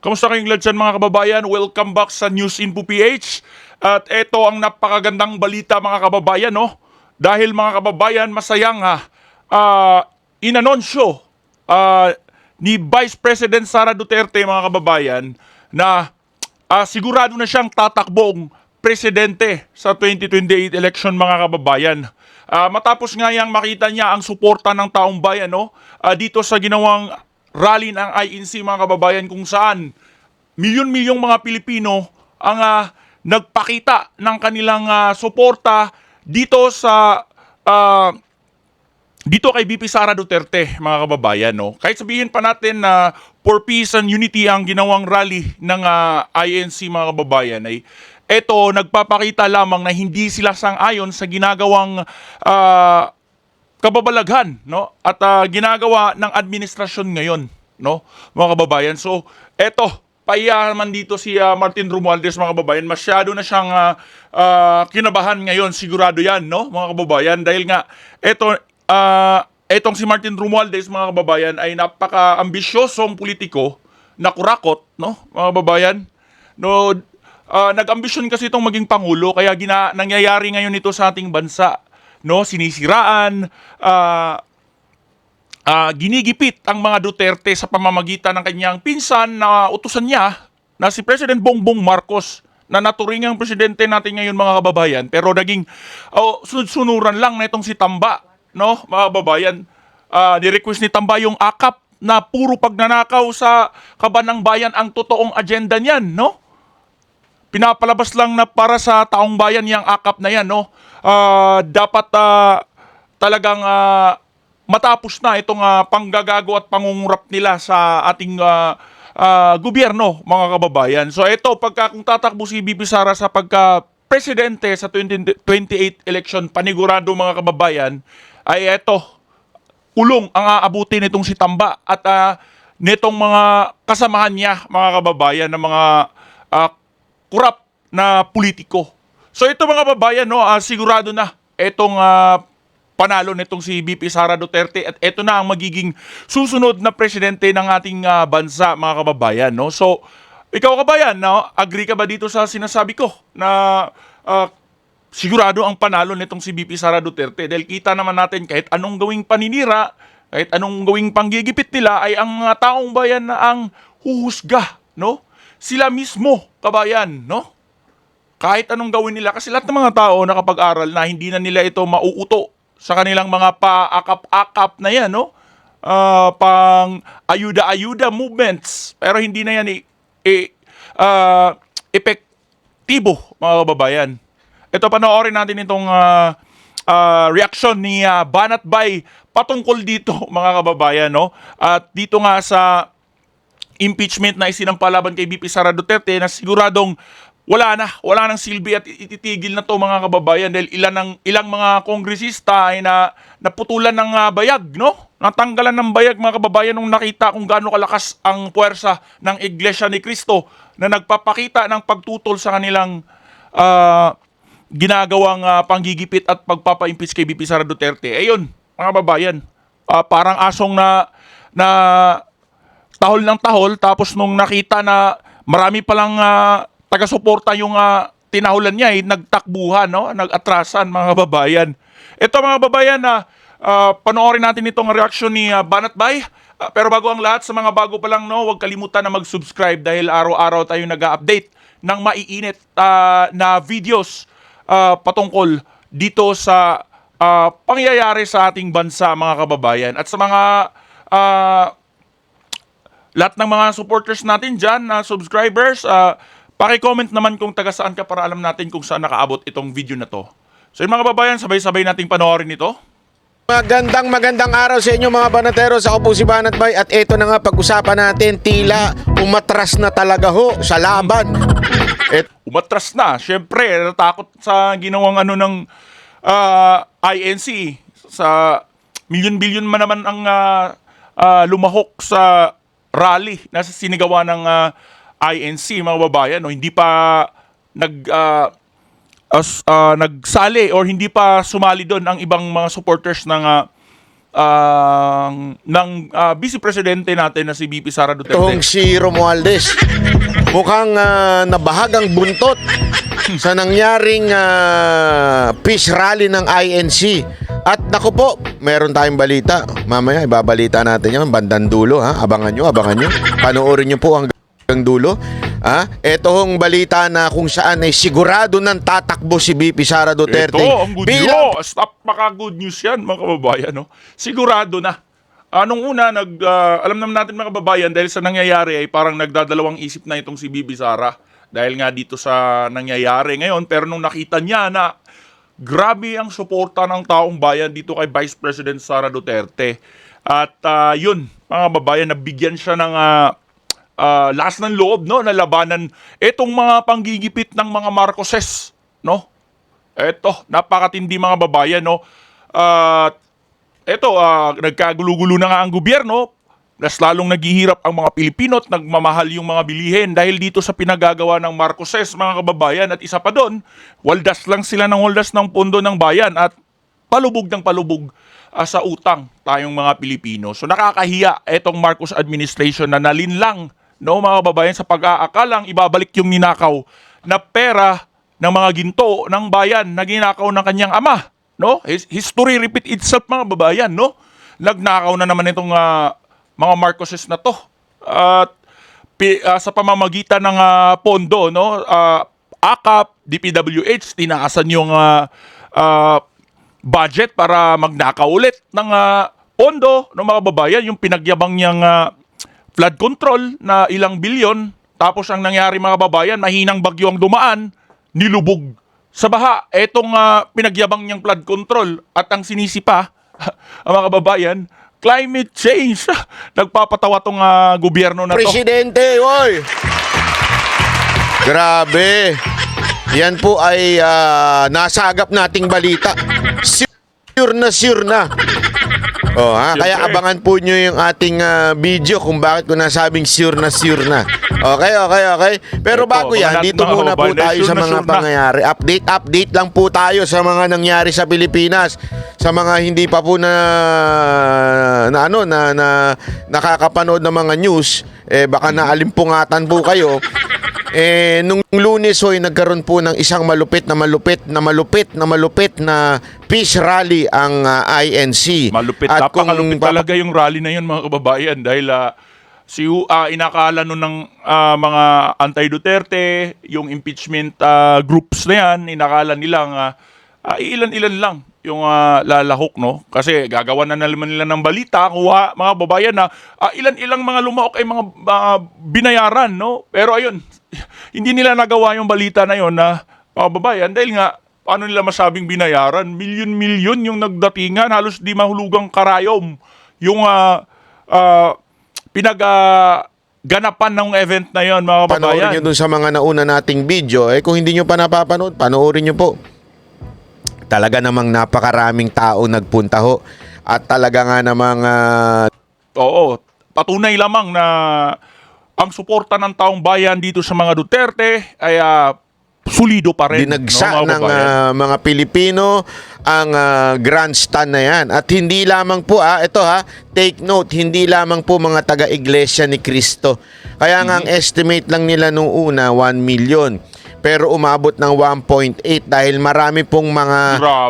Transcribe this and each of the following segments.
Kamusta kayong lahat dyan mga kababayan? Welcome back sa News Info PH. At ito ang napakagandang balita mga kababayan, no? Dahil mga kababayan, masayang inanunsyo ni Vice President Sara Duterte mga kababayan na sigurado na siyang tatakbong presidente sa 2028 election mga kababayan. Matapos nga yang makita niya ang suporta ng taong bayan, no? Dito sa ginawang rally ng INC mga kababayan, kung saan milyon-milyong mga Pilipino ang nagpakita ng kanilang suporta dito sa dito kay VP Sara Duterte mga kababayan, no. Kahit sabihin pa natin na for peace and unity ang ginawang rally ng INC mga kababayan, ay eto nagpapakita lamang na hindi sila sang-ayon sa ginagawang kababalaghan, no, at ginagawa ng administrasyon ngayon, no, mga kababayan. So eto, payaman dito si Martin Romualdez mga kababayan, masyado na siyang kinabahan ngayon, sigurado yan, no, mga kababayan, dahil nga etong si Martin Romualdez mga kababayan ay napaka-ambisyosong politiko na kurakot, no, mga kababayan, no. Nag-ambisyon kasi itong maging pangulo, kaya nangyayari ngayon ito sa ating bansa, no, sinisiraan, ginigipit ang mga Duterte sa pamamagitan ng kanyang pinsan na utusan niya na si President Bongbong Marcos, na naturing ang presidente natin ngayon mga kababayan, pero naging sunod-sunuran lang na itong si Tamba, no, mga kababayan. Ni-request ni Tamba yung akap na puro pagnanakaw sa kaban ng bayan ang totoong agenda niyan, no? Pinapalabas lang na para sa taong bayan yung akap na yan, no. Dapat talagang matapos na itong panggagago at pangungurap nila sa ating gobyerno mga kababayan. So ito, kung tatakbo si VP Sara sa pagka-presidente sa 2028 election, panigurado mga kababayan, ay ito, ulong ang aabutin nitong si Tamba at nitong mga kasamahan niya mga kababayan, na mga kurap na politiko. So ito mga kababayan, no, sigurado na itong panalo nitong si VP Sara Duterte, at ito na ang magiging susunod na presidente ng ating bansa mga kababayan, no. So ikaw kabayan, no, agree ka ba dito sa sinasabi ko na sigurado ang panalo nitong si VP Sara Duterte? Dahil kita naman natin, kahit anong gawing paninira, kahit anong gawing panggigipit nila, ay ang taong bayan na ang huhusga, no. Sila mismo, kabayan, no? Kahit anong gawin nila, kasi lahat ng mga tao nakapag-aral na hindi na nila ito mauuto sa kanilang mga paakap-akap na yan, no? Pang ayuda-ayuda movements. Pero hindi na yan epektibo, mga kababayan. Ito, panoorin natin itong reaction ni Banat Bay patungkol dito, mga kababayan, no? At dito nga sa impeachment na isinampalaban kay VP Sara Duterte, na siguradong wala nang silbi at ititigil na to mga kababayan, dahil ilang mga kongresista ay naputulan ng bayag, no? Natanggalan ng bayag mga kababayan nung nakita kung gaano kalakas ang puwersa ng Iglesia ni Cristo na nagpapakita ng pagtutol sa kanilang ginagawang panggigipit at pagpapa-impeach kay VP Sara Duterte. Ayun, mga kababayan, parang asong na tahol ng tahol, tapos nung nakita na marami palang taga-suporta yung tinahulan niya, nagtakbuhan, no? Nag-atrasan mga kababayan. Ito mga kababayan, panoorin natin itong reaksyon ni Banat Bay. Pero bago ang lahat, sa mga bago pa lang, no, huwag kalimutan na mag-subscribe, dahil araw-araw tayo nag-update ng maiinit na videos patungkol dito sa pangyayari sa ating bansa mga kababayan. At sa mga lahat ng mga supporters natin dyan, na subscribers, paki-comment naman kung taga saan ka, para alam natin kung saan nakaabot itong video na to. So yun mga kababayan, sabay-sabay nating panoorin ito. Magandang araw sa inyo mga banateros. Ako po si Banat Bay, at ito na nga pag-usapan natin, tila umatras na talaga ho sa laban. Umatras na, syempre, natakot sa ginawang ng INC. Sa milyon-bilyon man naman ang lumahok sa rally na sinigawa ng INC mga babayan, no? Hindi pa nagsali or hindi pa sumali doon ang ibang mga supporters ng ng Vice Presidente natin na si VP Sara Duterte. Itong si Romualdez. Mukhang nabahagang buntot sa nangyaring peace rally ng INC. At naku po, meron tayong balita. Mamaya ibabalita natin yan bandang dulo. Ha? Abangan nyo. Panoorin nyo po hanggang dulo. Ito hong balita na kung saan ay sigurado nang tatakbo si VP Sara Duterte. Ito, ang good news. Napaka-good news yan, mga kababayan. No? Sigurado na. Nung una, alam naman natin mga kababayan, dahil sa nangyayari ay parang nagdadalawang isip na itong si VP Sara. Dahil nga dito sa nangyayari ngayon. Pero nung nakita niya na grabe ang suporta ng taong bayan dito kay Vice President Sara Duterte. At yun, mga kababayan, nabigyan siya ng lakas ng loob, no, na labanan etong mga panggigipit ng mga Marcoses, no? Eto, napakatindi mga babayan, no? Nagkagulo-gulo na nga ang gobyerno, mas lalong naghihirap ang mga Pilipino at nagmamahal yung mga bilihin dahil dito sa pinagagawa ng Marcoses, mga kababayan. At isa pa doon, waldas lang sila ng waldas ng pondo ng bayan at palubog ng palubog sa utang tayong mga Pilipino. So nakakahiya etong Marcos administration na nalinlang, no, mga kababayan, sa pag-aakalang ibabalik yung ninakaw na pera ng mga ginto ng bayan na ginakaw ng kanyang ama, no? History repeat itself, mga kababayan, no? Nagnakaw na naman itong mga Marcoses na to. At sa pamamagitan ng pondo, no, AKAP, DPWH, tinaasan yung budget para magnakaw ulit ng pondo, no, mga kababayan, yung pinagyabang niyang flood control na ilang bilyon. Tapos ang nangyari, mga kababayan, mahinang bagyo ang dumaan, nilubog sa baha etong pinagyabang niyang flood control. At ang sinisipa, mga kababayan, climate change. Nagpapatawa tong gobyerno na to. Presidente, oy! Grabe. Yan po ay nasagap nating balita. Sure na. Kaya abangan po nyo yung ating video kung bakit ko nasabing sure na. Okay. Pero bago yan, dito muna po tayo sa mga pangyayari. Update lang po tayo sa mga nangyari sa Pilipinas. Sa mga hindi pa po na nakakapanood ng mga news, baka naalimpungatan po kayo. Nung Lunes nagkaroon po ng isang malupit na peace rally ang INC. Malupit, at napakalupit talaga yung rally na yun, mga kababayan, dahil inakala nun ng mga anti-Duterte, yung impeachment groups na yan, inakala nilang ilan-ilan lang yung lalahok, no? Kasi gagawa na naman nila ng balita, kuha, mga babayan, na ilan-ilang mga lumaok ay mga binayaran, no? Pero ayun, hindi nila nagawa yung balita na yon na mga babayan dahil nga, paano nila masabing binayaran? Milyon-milyon yung nagdatingan, halos di mahulugang karayom yung ganapan ng event na yon, mga babayan. Panoorin nyo dun sa mga nauna nating video. Kung hindi nyo pa napapanood, panoorin nyo po. Talaga namang napakaraming tao nagpunta ho. At talaga nga namang Oo, patunay lamang na ang suporta ng taong bayan dito sa mga Duterte ay solido pa rin. dinagsa ng mga Pilipino ang grandstand na yan. At hindi lamang po, take note, hindi lamang po mga taga-iglesia ni Cristo. Kaya nga ang estimate lang nila nung una, 1 million. Pero umabot ng 1.8 dahil marami pong mga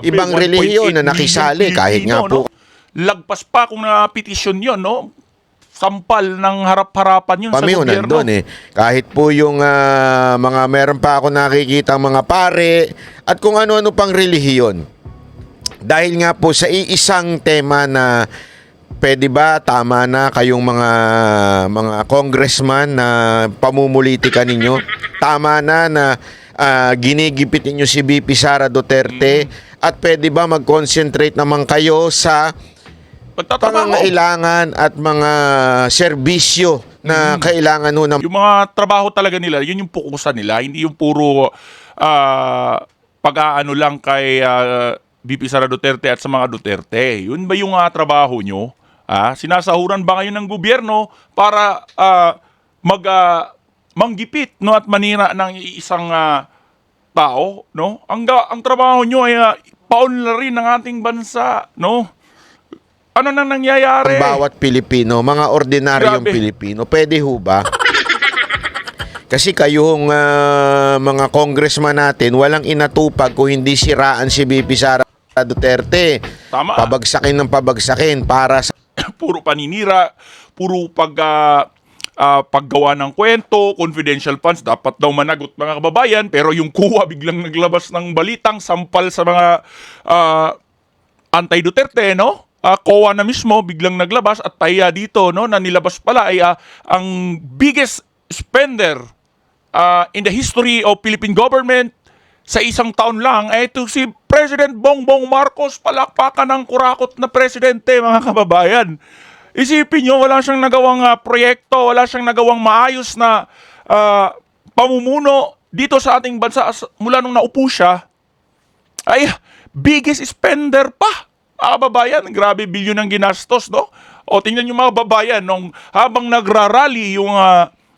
ibang relihiyon na nakisali. Kahit nga po. No? Lagpas pa kung na-petition yun, no? Sampal ng harap-harapan yun sa gobyerno. Nandun Kahit po yung mga meron pa ako nakikita mga pare at kung ano-ano pang relihiyon. Dahil nga po sa iisang tema na pwede ba tama na kayong mga congressman na pamumulitika ninyo? Tama na ginigipit ninyo si VP Sara Duterte at pwede ba mag-concentrate naman kayo sa pangangailangan at mga serbisyo na kailangan ho ng yung mga trabaho talaga nila, yun yung pukusan nila, hindi yung puro pag-aano lang kay VP Sara Duterte at sa mga Duterte. Yun ba yung trabaho nyo? Sinasahuran ba ngayon ng gobyerno para manggipit, no, at manira ng isang tao, no? Ang trabaho nyo ay paunlarin ng ating bansa, no? Ano nang nangyayari? Ang bawat Pilipino, mga ordinaryong Grabe. Pilipino. Pwede ho ba? Kasi kayong mga congressman natin, walang inatupag kung hindi siraan si BP Sara Duterte. Tama. Pabagsakin ng pabagsakin para sa Puro paninira, puro paggawa ng kwento, confidential funds, dapat daw managot mga kababayan, pero yung kuha biglang naglabas ng balitang sampal sa mga anti-Duterte, no? COA na mismo biglang naglabas at tayo dito, no, na nilabas pala ay ang biggest spender in the history of Philippine government sa isang taon lang ay ito si President Bongbong Marcos, palakpakan ng kurakot na presidente, mga kababayan. Isipin nyo, wala siyang nagawang proyekto, wala siyang nagawang maayos na pamumuno dito sa ating bansa mula nung naupo siya, ay biggest spender pa. Mga kababayan, grabe bilyon ang ginastos, no? O tingnan nyo mga kababayan, habang nagrarally yung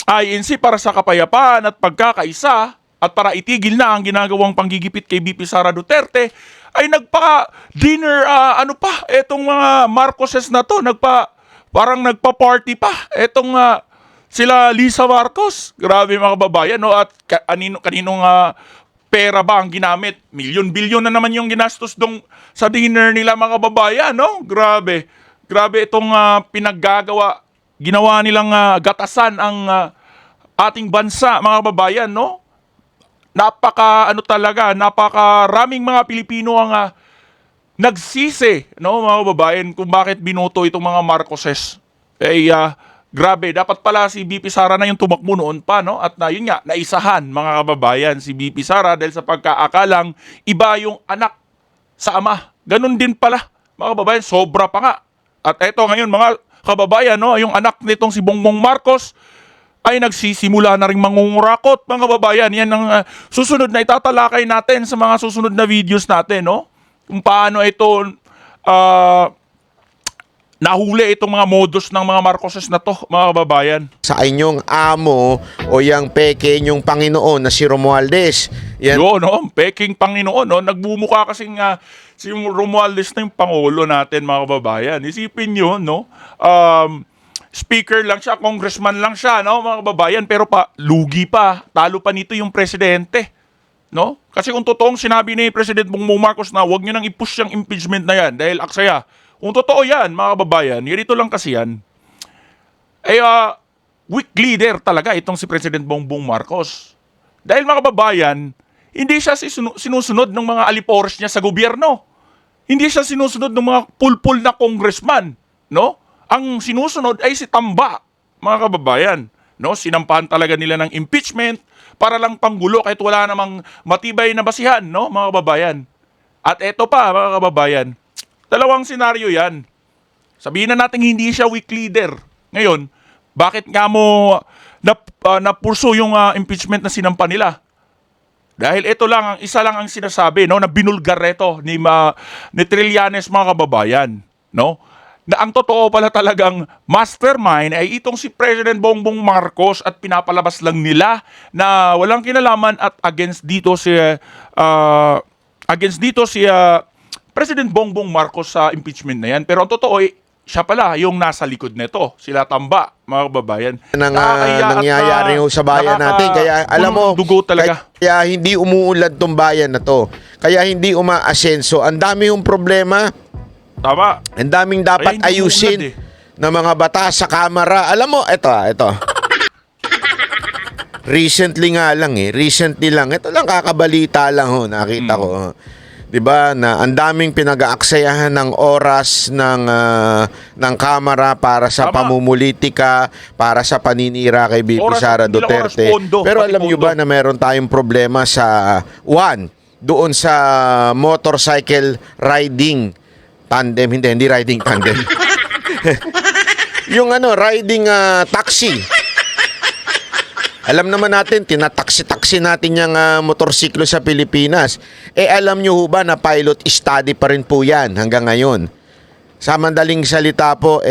INC para sa kapayapaan at pagkakaisa at para itigil na ang ginagawang panggigipit kay BP Sara Duterte, ay nagpa-dinner, etong mga Marcoses na to, parang nagpa-party pa. Etong sila Lisa Marcos, grabe mga kababayan, no? At kaninong pera ba ang ginamit? Milyon-bilyon na naman yung ginastos sa dinner nila mga kababayan, no? Grabe. Grabe itong pinaggagawa. Ginawa nilang gatasan ang ating bansa, mga kababayan, no? Napakaraming mga Pilipino ang nagsisi, no, mga kababayan, kung bakit binoto itong mga Marcoses. Grabe, dapat pala si BP Sara na yung tumakbo noon pa, no? At yun nga, naisahan, mga kababayan, si BP Sara dahil sa pagkaakalang iba yung anak sa ama. Ganun din pala, mga kababayan, sobra pa nga. At eto ngayon, mga kababayan, no, yung anak nitong si Bongbong Marcos ay nagsisimula na rin mangungurakot, mga kababayan. Yan ang susunod na itatalakay natin sa mga susunod na videos natin, no? Kung paano ito nahuli itong mga modus ng mga Marcoses na to, mga kababayan. sa inyong amo o yung peke inyong Panginoon na si Romualdez. Yan. Yun, no? Peking Panginoon, no? Nagbumukha kasing si Romualdez na yung Pangulo natin, mga kababayan. Isipin nyo, no? Speaker lang siya, congressman lang siya, no, mga kababayan, pero lugi pa. Talo pa nito yung presidente, no? Kasi kung totoong sinabi ni President Bongbong Marcos na huwag nyo nang i-push yung impeachment na yan dahil aksaya. Kung totoo yan, mga kababayan, ganito lang kasi yan. Weak leader talaga itong si President Bongbong Marcos. Dahil mga kababayan, hindi siya sinusunod ng mga alipores niya sa gobyerno. Hindi siya sinusunod ng mga pulpul na congressman, no? Ang sinusunod ay si Tamba, mga kababayan, no? Sinampahan talaga nila ng impeachment para lang panggulo kahit wala namang matibay na basihan, no, mga kababayan. At eto pa, mga kababayan, dalawang senaryo yan. Sabihin na natin hindi siya weak leader. Ngayon, bakit nga mo napurso yung impeachment na sinampa nila? Dahil ito lang, isa lang ang sinasabi, no, na binulgar ito ni Trillanes, mga kababayan, no? Na ang totoo pala talagang mastermind ay itong si President Bongbong Marcos at pinapalabas lang nila na walang kinalaman at against dito si President Bongbong Marcos sa impeachment na yan. Pero ang totoo ay siya pala yung nasa likod nito, sila Tamba, mga kababayan. Nangyayari sa bayan natin. Kaya alam mo, dugo talaga. Kaya hindi umuunlad tong bayan na to. Kaya hindi umaasenso. Ang dami yung problema. Tama. Ang daming dapat Kaya hindi ayusin umuunlad na mga batas sa kamera. Alam mo, ito. Recently lang. Ito lang kakabalita lang ho, nakita ko. 'Di ba na ang daming pinag-aaksayahan ng oras ng kamera para sa Tama. pamumulitika, para sa paninira kay BP Oras, Sara hindi lang oras, Duterte. pondo, Pero pati alam niyo pondo. ba na meron tayong problema sa doon sa motorcycle riding tandem, hindi riding tandem. Yung riding taxi. Alam naman natin, tinataksi-taksi natin yung motorsiklo sa Pilipinas. Alam nyo ba na pilot study pa rin po yan hanggang ngayon? Sa madaling salita po,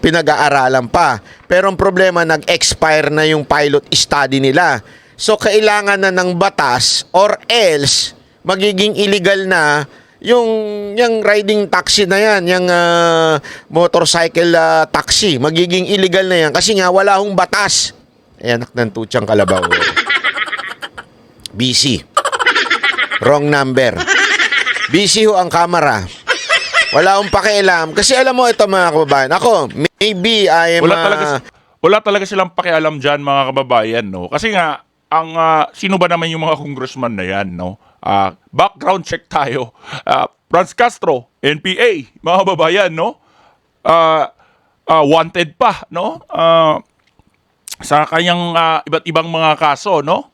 pinag-aaralan pa. Pero ang problema, nag-expire na yung pilot study nila. So, kailangan na ng batas or else, magiging illegal na yung riding taxi na yan, yung motorcycle taxi, magiging illegal na yan kasi nga wala hong batas. Ayan, anak ng tutsang kalabaw. BC. Wrong number. BC ho ang kamera. Wala akong pakialam. Kasi alam mo ito mga kababayan, ako, maybe I am... Wala talaga silang pakialam dyan mga kababayan, no? Kasi nga, sino ba naman yung mga congressman na yan, no? Background check tayo. Franz Castro, NPA, mga kababayan, no? Wanted pa, no? Sa kanyang iba't ibang mga kaso, no?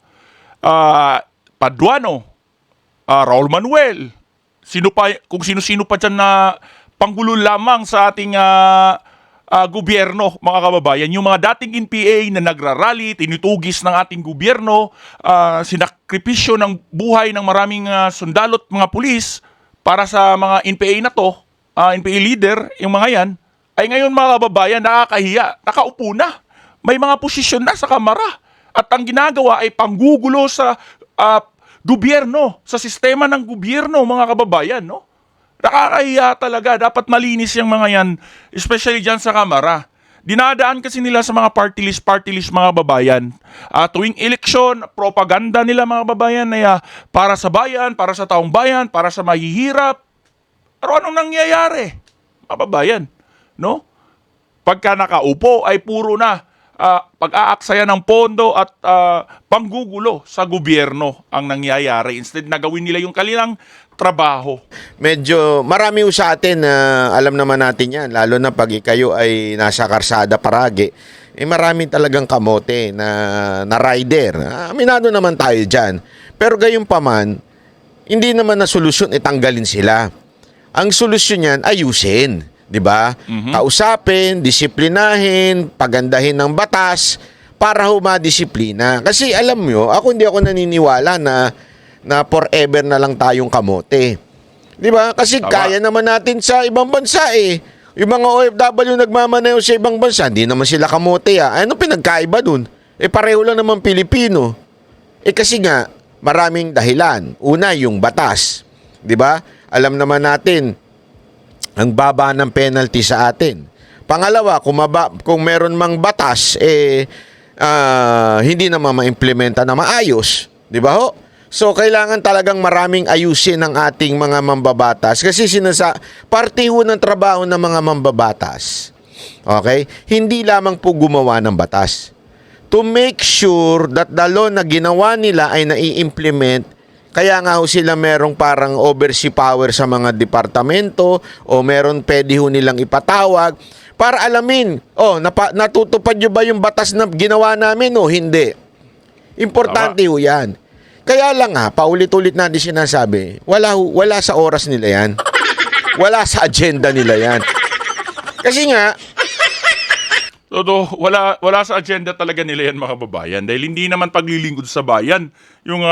Paduano, Raul Manuel, kung sino-sino pa dyan na panggulo lamang sa ating gobyerno, mga kababayan. Yung mga dating NPA na nagrarally, tinutugis ng ating gobyerno, sinakripisyo ng buhay ng maraming sundalot, mga pulis, para sa mga NPA na to, NPA leader, yung mga yan, ay ngayon mga kababayan, nakakahiya, nakaupo na. May mga posisyon na sa kamara. At ang ginagawa ay panggugulo sa gobyerno, sa sistema ng gobyerno, mga kababayan, no? Nakakahiya talaga. Dapat malinis yung mga yan, especially dyan sa kamara. Dinadaan kasi nila sa mga party list, mga babayan. Tuwing eleksyon, propaganda nila, mga babayan, na para sa bayan, para sa taong bayan, para sa mahihirap. Pero anong nangyayari, mga babayan? No? Pagka nakaupo, ay puro na pag-aaksaya ng pondo at panggugulo sa gobyerno ang nangyayari. Instead na gawin nila yung kanilang trabaho. Medyo marami sa atin na alam naman natin yan, lalo na pag kayo ay nasa karsada paragi, marami talagang kamote na rider. Aminado naman tayo dyan. Pero gayon pa man, hindi naman na solusyon itanggalin sila. Ang solusyon yan, ayusin. 'Di ba? Kausapin, disiplinahin, pagandahin ng batas para humadisiplina. Kasi alam nyo, hindi ako naniniwala na forever na lang tayong kamote. 'Di ba? Kasi Tama. kaya naman natin sa ibang bansa eh. Yung mga OFW nagmamaneho sa ibang bansa, hindi naman sila kamote ah. Ano pinagkaiba dun? Pareho lang naman Pilipino. Kasi nga, maraming dahilan. Una, yung batas. 'Di ba? Alam naman natin, ang baba ng penalty sa atin. Pangalawa, kung meron mang batas, hindi naman ma-implementa na maayos. Di ba ho? So, kailangan talagang maraming ayusin ng ating mga mambabatas. Kasi parte ho ng trabaho ng mga mambabatas. Okay? Hindi lamang po gumawa ng batas. To make sure that the law na ginawa nila ay nai-implement. Kaya nga ho sila merong parang oversee power sa mga departamento o meron pwede ho nilang ipatawag para alamin, natutupad nyo ba yung batas na ginawa namin o hindi? Importante ho yan. Kaya lang paulit-ulit natin sinasabi, wala sa oras nila yan. Wala sa agenda nila yan. Kasi nga, wala sa agenda talaga nila yan, mga kababayan. Dahil hindi naman paglilingkod sa bayan yung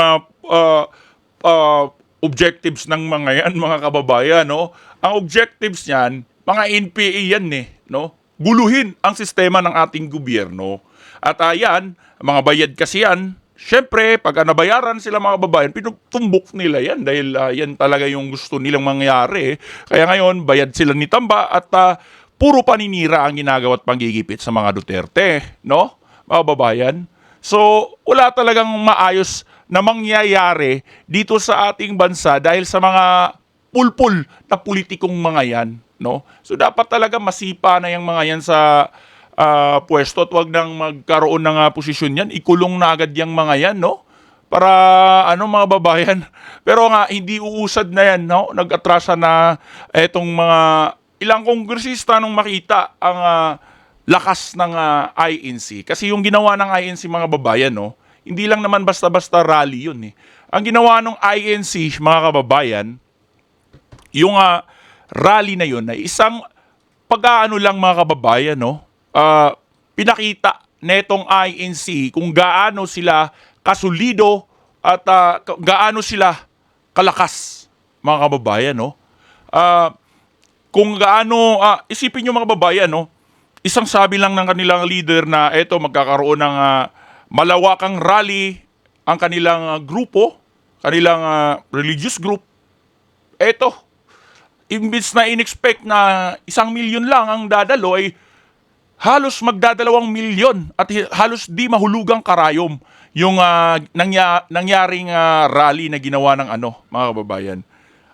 objectives ng mga yan, mga kababayan, no? Ang objectives niyan, mga NPA yan no? Guluhin ang sistema ng ating gobyerno. At yan, mga bayad kasi yan, syempre, pag nabayaran sila, mga kababayan, pinutumbok nila yan dahil yan talaga yung gusto nilang mangyari. Kaya ngayon, bayad sila ni Tamba at puro paninira ang ginagawa at panggigipit sa mga Duterte, no? Mga kababayan. So, wala talagang maayos na mangyayari dito sa ating bansa dahil sa mga pulpul na politikong mga yan, no? So dapat talaga masipa na yung mga yan sa pwesto at wag nang magkaroon ng posisyon yan, ikulong na agad yung mga yan, no? Para mga babayan. Pero nga hindi uusad na yan, no? Nag-atrasa na etong mga ilang kongresista nung makita ang lakas ng INC. Kasi yung ginawa ng INC, mga babayan, no? Hindi lang naman basta-basta rally yun eh. Ang ginawa ng INC, mga kababayan, yung rally na yun ay isang pag-aano lang, mga kababayan, no? Pinakita netong INC kung gaano sila kasulido at gaano sila kalakas, mga kababayan, no? Kung gaano, isipin nyo, mga kababayan, no? Isang sabi lang ng kanilang leader na magkakaroon ng malawakang rally ang kanilang grupo, kanilang religious group. imbis na in-expect na 1,000,000 lang ang dadalo ay halos magdadalawang milyon at halos di mahulugang karayom yung nangyaring rally na ginawa ng mga kababayan.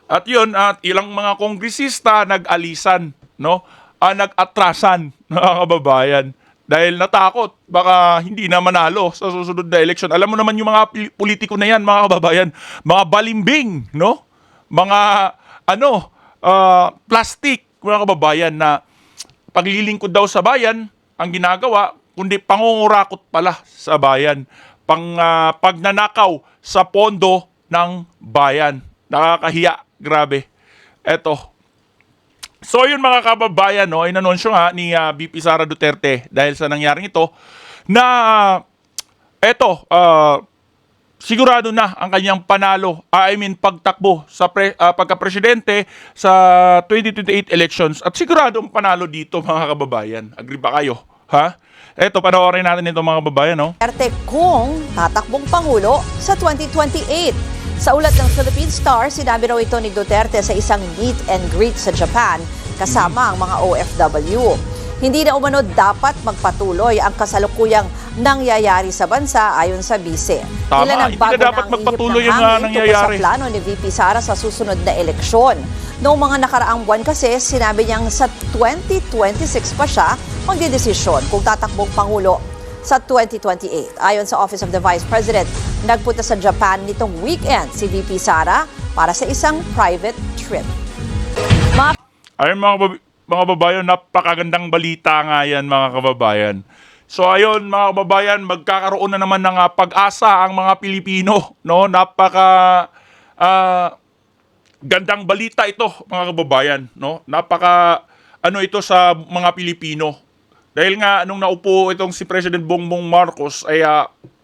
At yun, at ilang mga kongresista nag-alisan, no? Nag-atrasan, mga kababayan. Dahil natakot, baka hindi na manalo sa susunod na eleksyon. Alam mo naman yung mga politiko na yan, mga kababayan, mga balimbing, no? Mga, plastic, mga kababayan, na paglilingkod daw sa bayan, ang ginagawa, kundi pangungurakot pala sa bayan. Pagnanakaw sa pondo ng bayan. Nakakahiya, grabe. Eto. So yun mga kababayan, no, inanunsyo nga ni VP Sara Duterte dahil sa nangyaring ito na sigurado na ang kanyang panalo, pagtakbo sa pagka-presidente sa 2028 elections at siguradong panalo dito mga kababayan. Agree ba kayo? Ha? Eto, panoorin natin ito mga kababayan, no? Duterte kung tatakbong Pangulo sa 2028. Sa ulat ng Philippine Star, sinabi raw ito ni Duterte sa isang meet and greet sa Japan kasama ang mga OFW. Hindi na umano dapat magpatuloy ang kasalukuyang nangyayari sa bansa ayon sa bise. Tama, Ilan ang hindi bago na dapat na ang magpatuloy ihip yung ng hangin tungkol nangyayari. sa plano ni VP Sara sa susunod na eleksyon. Noong mga nakaraang buwan kasi, sinabi niyang sa 2026 pa siya magdidesisyon kung tatakbong Pangulo sa 2028. Ayon sa Office of the Vice President, nagpunta sa Japan nitong weekend si VP Sara para sa isang private trip. Ayun mga kababayan, napakagandang balita nga yan mga kababayan. So ayun mga kababayan, magkakaroon na naman ng pag-asa ang mga Pilipino, no? Gandang balita ito mga kababayan, no? Ito sa mga Pilipino. Dahil nga nung naupo itong si President Bongbong Marcos ay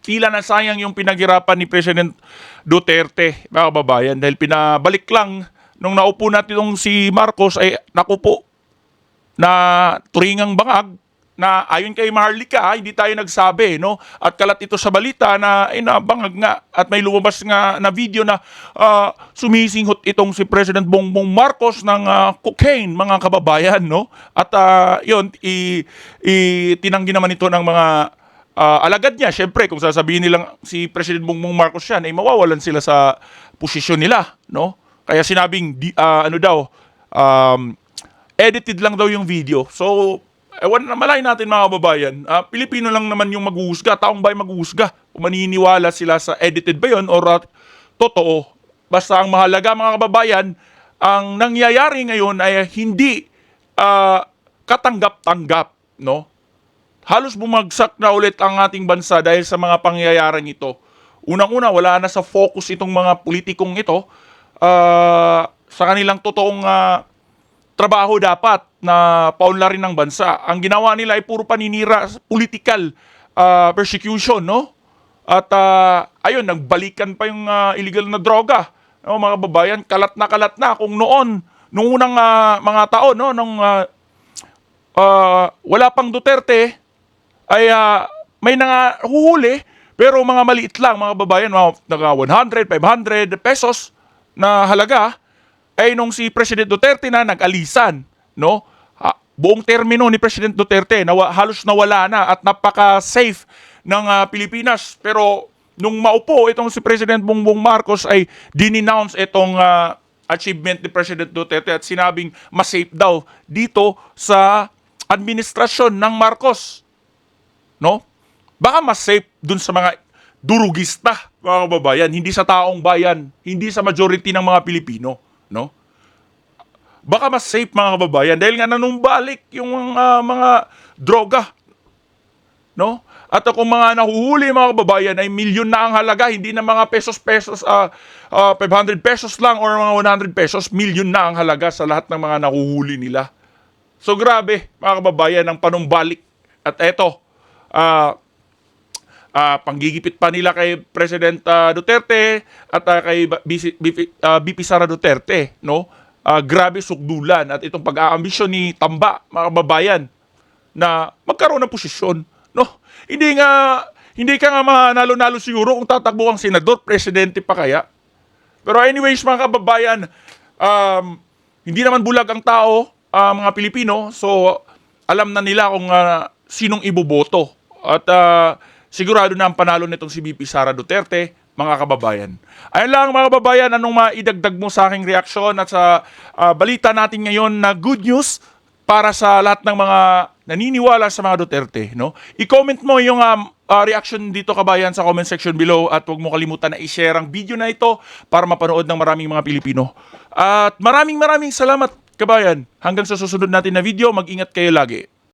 tila na sayang yung pinaghirapan ni President Duterte, mga kababayan, dahil pinabalik lang nung naupo natin itong si Marcos ay nakupo na turingang bangag na ayon kay Maharlika, hindi tayo nagsabi, no? At kalat ito sa balita na nabangag nga at may lumabas nga na video na sumisinghot itong si President Bongbong Marcos ng cocaine, mga kababayan, no? At yun, tinanggi naman ito ng mga alagad niya. Siyempre, kung sasabihin nilang si President Bongbong Marcos yan, ay mawawalan sila sa posisyon nila, no? Kaya sinabing, edited lang daw yung video. So, malay natin mga kababayan, Pilipino lang naman yung maghuhusga, taong bayan maghuhusga. Kung maniniwala sila sa edited ba yun or totoo. Basta ang mahalaga mga kababayan, ang nangyayari ngayon ay hindi katanggap-tanggap, no? Halos bumagsak na ulit ang ating bansa dahil sa mga pangyayaring ito. Unang-una, wala na sa focus itong mga politikong ito sa kanilang totoong trabaho dapat na paunlarin ng bansa. Ang ginawa nila ay puro paninira, political persecution, no? At ayun, nagbalikan pa yung illegal na droga. No, mga kababayan, kalat na kung noon, nung unang mga taon, no, nung wala pang Duterte, ay may nangahuhuli, pero mga maliit lang, mga kababayan, mga 100, 500 pesos na halaga, ay nung si President Duterte na nag-alisan, no? Buong termino ni President Duterte halos nawala na at napaka-safe ng Pilipinas. Pero nung maupo itong si President Bongbong Marcos ay dinenounce itong achievement ni President Duterte at sinabing mas safe daw dito sa administrasyon ng Marcos, no? Baka mas safe dun sa mga durugista, mga kababayan, hindi sa taong bayan, hindi sa majority ng mga Pilipino, no? Baka mas safe mga kababayan dahil nga nanumbalik yung mga droga, no? At kung mga nahuhuli mga kababayan ay milyon na ang halaga, hindi na mga pesos 500 pesos lang or mga 100 pesos, milyon na ang halaga sa lahat ng mga nahuhuli nila. So grabe mga kababayan ang panumbalik. At eto, panggigipit pa nila kay President Duterte at kay VP Sara Duterte, no? Grabe sukdulan at itong pag-aambisyon ni Tamba, mga kababayan, na magkaroon ng posisyon, no? Hindi ka nga manalo-nalo siguro kung tatakbo ang senador, presidente pa kaya. Pero anyways, mga kababayan, hindi naman bulag ang tao, mga Pilipino, so alam na nila kung sinong iboboto. At sigurado na ang panalo nitong si VP Sara Duterte, mga kababayan. Ayun lang mga kababayan, anong maidagdag mo sa aking reaksyon at sa balita natin ngayon na good news para sa lahat ng mga naniniwala sa mga Duterte, no? I-comment mo yung reaction dito kabayan sa comment section below at huwag mo kalimutan na i-share ang video na ito para mapanood ng maraming mga Pilipino. At maraming salamat kabayan. Hanggang sa susunod natin na video, mag-ingat kayo lagi.